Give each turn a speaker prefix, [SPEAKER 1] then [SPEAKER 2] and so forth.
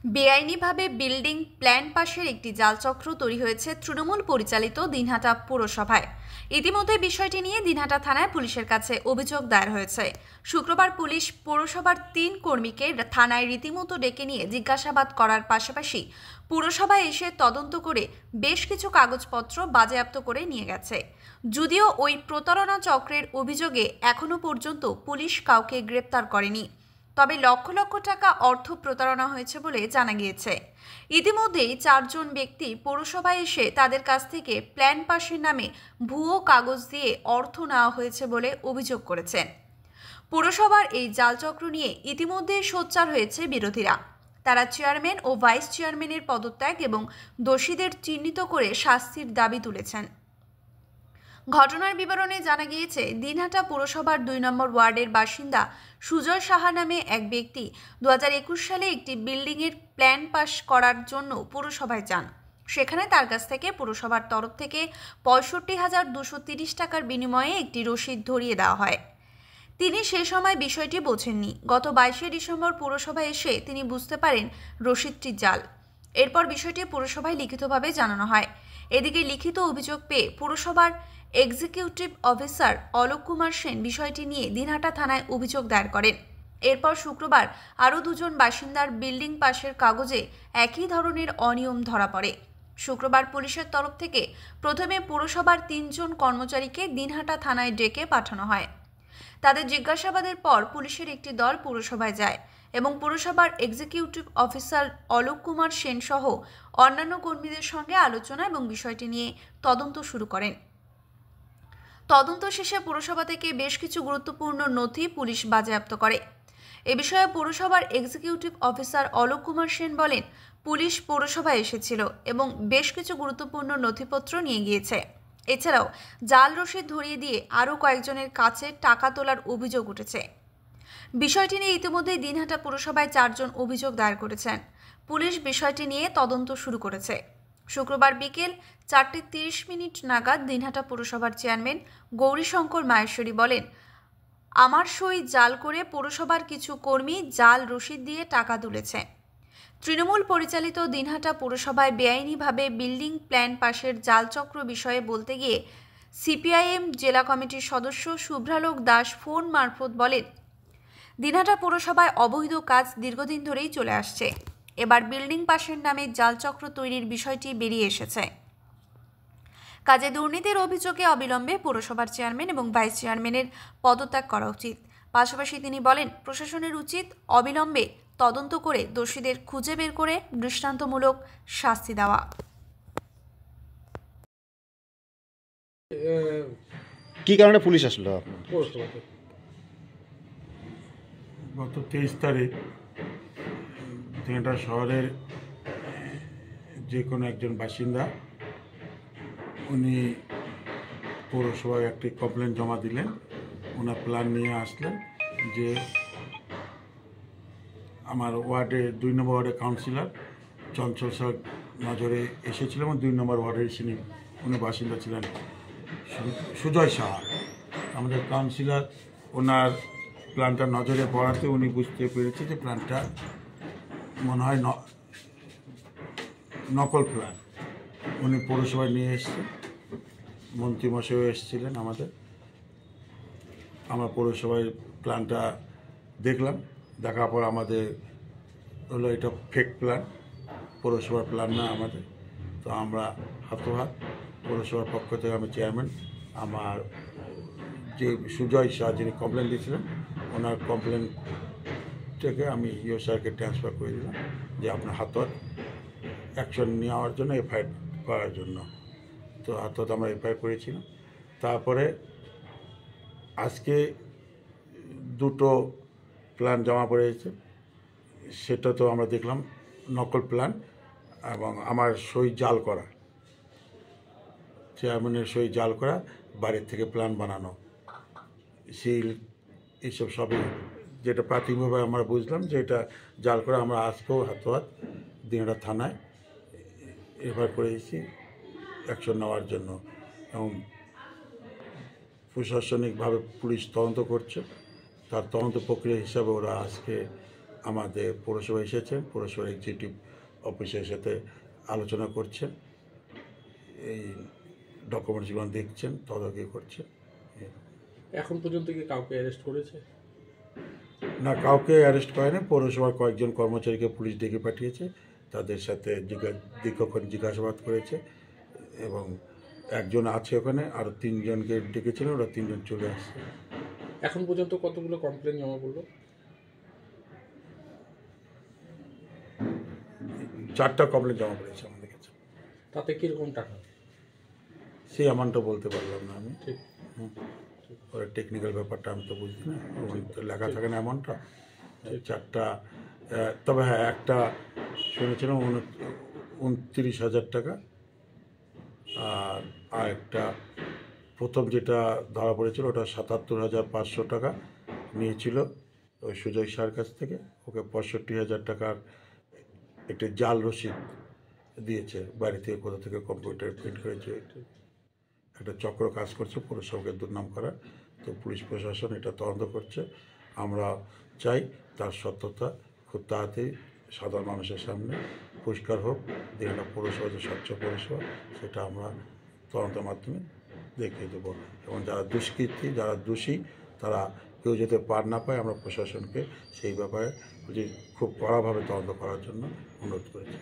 [SPEAKER 1] বেআইনিভাবে building plan পাশের একটি জালচক্র তৈরি হয়েছে তৃণমূল পরিচালিত দিনহাটা পৌরসভায়। ইতিমধ্যে বিষয়টি নিয়ে দিনহাটা থানায় পুলিশের কাছে অভিযোগ দায়ের হয়েছে। শুক্রবার পুলিশ পৌরসভার 3 কর্মীকে থানায় রীতিমতো ডেকে নিয়ে জিজ্ঞাসাবাদ করার পাশাপাশি পুরসভায় এসে তদন্ত করে বেশ কিছু কাগজপত্র বাজেয়াপ্ত করে নিয়ে গেছে। যদিও ওই প্রতারণা চক্রের অভিযোগে এখনো পর্যন্ত পুলিশ কাউকে গ্রেপ্তার করেনি, তবে লক্ষ লক্ষ টাকা অর্থ প্রতারণা হয়েছে বলে জানা গিয়েছে। ইতিমধ্যেই 4 জন ব্যক্তি পৌরসভায় এসে তাদের কাছ থেকে প্ল্যান পাসের নামে ভুয়ো কাগজ দিয়ে অর্থ নেওয়া হয়েছে বলে অভিযোগ করেছেন। পৌরসভার এই জালচক্র নিয়ে ইতিমধ্যেই সোচ্চার হয়েছে বিরোধীরা। তারা চেয়ারম্যান ও ভাইস চেয়ারম্যানের পদত্যাগ এবং দোষীদের চিহ্নিত করে শাস্তির দাবি তুলেছেন। ঘটনার বিবরণে জানা গিয়েছে, দিনহাটা পৌরসভার 2 নম্বর ওয়ার্ডের বাসিন্দা সুজয় সাহা নামে এক ব্যক্তি 2021 সালে একটি বিল্ডিংয়ের প্ল্যান পাস করার জন্য পৌরসভায় যান। সেখানে তার কাছ থেকে পৌরসভার তরফ থেকে 65,230 টাকার বিনিময়ে একটি রসিদ ধরিয়ে দেওয়া হয়। তিনি সে সময় বিষয়টি বোঝেননি। গত 22শে ডিসেম্বর পৌরসভায় এসে তিনি বুঝতে পারেন রসিদটি জাল। এরপর বিষয়টি পৌরসভায় লিখিতভাবে জানানো হয়। এদিকে লিখিত অভিযোগ পেয়ে পৌরসভার এক্সিকিউটিভ অফিসার অলোক কুমার সেন বিষয়টি নিয়ে দিনহাটা থানায় অভিযোগ দায়ের করেন। এরপর শুক্রবার আরও 2 জন বাসিন্দার বিল্ডিং পাশের কাগজে একই ধরনের অনিয়ম ধরা পড়ে। শুক্রবার পুলিশের তরফ থেকে প্রথমে পৌরসভার 3 জন কর্মচারীকে দিনহাটা থানায় ডেকে পাঠানো হয়। তাদের জিজ্ঞাসাবাদের পর পুলিশের একটি দল পৌরসভায় যায় এবং পৌরসভার এক্সিকিউটিভ অফিসার অলোক কুমার সেন সহ অন্যান্য কর্মীদের সঙ্গে আলোচনা এবং বিষয়টি নিয়ে তদন্ত শুরু করেন। তদন্ত শেষে পৌরসভা থেকে বেশ কিছু গুরুত্বপূর্ণ নথি পুলিশ বাজেয়াপ্ত করে। এ বিষয়ে পৌরসভার এক্সিকিউটিভ অফিসার অলোক কুমার সেন বলেন, পুলিশ পৌরসভায় এসেছিল এবং বেশ কিছু গুরুত্বপূর্ণ নথিপত্র নিয়ে গিয়েছে। এছাড়াও জাল রসিদ ধরিয়ে দিয়ে আরও কয়েকজনের কাছে টাকা তোলার অভিযোগ উঠেছে। বিষয়টি নিয়ে ইতিমধ্যেই দিনহাটা পৌরসভায় 4 জন অভিযোগ দায়ের করেছেন। পুলিশ বিষয়টি নিয়ে তদন্ত শুরু করেছে। শুক্রবার বিকেল 4:30 নাগাদ দিনহাটা পৌরসভার চেয়ারম্যান গৌরীশঙ্কর মাহেশ্বরী বলেন, আমার সই জাল করে পৌরসভার কিছু কর্মী জাল রসিদ দিয়ে টাকা তুলেছে। তৃণমূল পরিচালিত দিনহাটা পৌরসভায় বেআইনিভাবে বিল্ডিং প্ল্যান পাশের জালচক্র বিষয়ে বলতে গিয়ে সিপিআইএম জেলা কমিটির সদস্য শুভ্রালোক দাস ফোন মারফত বলেন, দিনহাটা পৌরসভায় অবৈধ কাজ দীর্ঘদিন ধরেই চলে আসছে। এবার বিল্ডিং পাশের নামে জালচক্র তৈরির বিষয়টি বেরিয়ে এসেছে। কাজে দুর্নীতির অভিযোগে অবিলম্বে পৌরসভার চেয়ারম্যান এবং ভাইস চেয়ারম্যানের পদত্যাগ করা উচিত। পাশাপাশি তিনি বলেন, প্রশাসনের উচিত অবিলম্বে তদন্ত করে দোষীদের খুঁজে বের করে দৃষ্টান্তমূলক শাস্তি দেওয়া।
[SPEAKER 2] কি কারণে পুলিশ আসলো?
[SPEAKER 3] গত 23 তারিখ দিনহাটা শহরের যে কোনো একজন বাসিন্দা উনি পৌরসভায় একটি কমপ্লেন জমা দিলেন। ওনার প্ল্যান নিয়ে আসলেন যে আমার ওয়ার্ডে 2 নম্বর ওয়ার্ডের কাউন্সিলর চঞ্চল স্যার নজরে এসেছিল এবং 2 নম্বর ওয়ার্ডের উনি বাসিন্দা ছিলেন সুজয় সাহা। আমাদের কাউন্সিলর ওনার প্ল্যানটা নজরে পড়াতে উনি বুঝতে পেরেছে যে প্ল্যানটা মনে হয় নকল প্ল্যান। উনি পৌরসভায় নিয়ে এসেছেন, মন্ত্রীমশাইও এসেছিলেন আমাদের। আমরা পৌরসভায় প্ল্যানটা দেখলাম, দেখার পর আমাদের হলো এটা ফেক প্ল্যান, পৌরসভার প্ল্যান না আমাদের। তো আমরা হাতোহাত পৌরসভার পক্ষ থেকে আমি চেয়ারম্যান, আমার যে সুজয় শাহ যিনি কমপ্লেন দিয়েছিলেন ওনার কমপ্লেন থেকে আমি ইও স্যারকে ট্রান্সফার করে দিলাম যে আপনার হাতত অ্যাকশন নেওয়ার জন্য, এফআইআর করার জন্য। তো হাতত আমরা এফআইআর করেছিলাম। তারপরে আজকে 2টো প্ল্যান জমা পড়েছে, সেটা তো আমরা দেখলাম নকল প্ল্যান এবং আমার সই জাল করা, চেয়ারম্যানের সই জাল করা, বাইরের থেকে প্ল্যান বানানো, সিল, এইসব সবই যেটা প্রাথমিকভাবে আমরা বুঝলাম যে এটা জাল করা। আমরা আজকেও হাতোহাত দিনহাটা থানায় এফআইআর করেছি অ্যাকশন নেওয়ার জন্য এবং প্রশাসনিকভাবে পুলিশ তদন্ত করছে। তার তদন্ত প্রক্রিয়া হিসাবে ওরা আজকে আমাদের পৌরসভা এসেছেন, পৌরসভার এক্সিকিউটিভ অফিসের সাথে আলোচনা করছেন, এই ডকুমেন্টসগুলো দেখছেন, তদারকি করছেন।
[SPEAKER 4] এখন পর্যন্ত কি কাউকে অ্যারেস্ট করেছে?
[SPEAKER 3] না, কাউকে অ্যারেস্ট করেনি। পৌরসভার কয়েকজন কর্মচারীকে পুলিশ ডেকে পাঠিয়েছে, তাদের সাথে দীর্ঘক্ষণ জিজ্ঞাসাবাদ করেছে এবং একজন আছে ওখানে, আরও 3 জনকে ডেকেছিলেন, ওরা 3 জন চলে আসছে।
[SPEAKER 4] এখন পর্যন্ত কতগুলো কমপ্লেন জমা পড়লো?
[SPEAKER 3] 4টা কমপ্লেন জমা পড়েছে আমাদের কাছে।
[SPEAKER 4] তাতে কীরকম টাকা?
[SPEAKER 3] সেই অ্যামাউন্টটা বলতে পারলাম না আমি।
[SPEAKER 4] ঠিক।
[SPEAKER 3] ওরা টেকনিক্যাল ব্যাপারটা আমি তো বুঝি না, ওখানে তো লেখা থাকে না অ্যামাউন্টটা। 4টা, তবে হ্যাঁ, একটা শুনেছিলাম 29,000 টাকা, আর আরেকটা প্রথম যেটা ধরা পড়েছিল ওটা 77,500 টাকা নিয়েছিল ওই সুজয় সার কাছ থেকে। ওকে 65,000 টাকার একটি জাল রসিদ দিয়েছে, বাইরে থেকে কোথা থেকে কম্পিউটার প্রিন্ট করেছে। একটা চক্র কাজ করছে পৌরসভাকে দুর্নাম করার। তো পুলিশ প্রশাসন এটা তদন্ত করছে। আমরা চাই তার সত্যতা খুব তাড়াতাড়ি সাধারণ মানুষের সামনে পরিষ্কার হোক। দিনহাটা পৌরসভা যে স্বচ্ছ পৌরসভা, সেটা আমরা তদন্তের মাধ্যমে দেখিয়ে দেবো। এবং যারা দুষ্কৃতী, যারা দোষী, তারা কেউ যাতে পার না পায়, আমরা প্রশাসনকে সেই ব্যাপারে খুব কড়াভাবে তদন্ত করার জন্য অনুরোধ করেছি।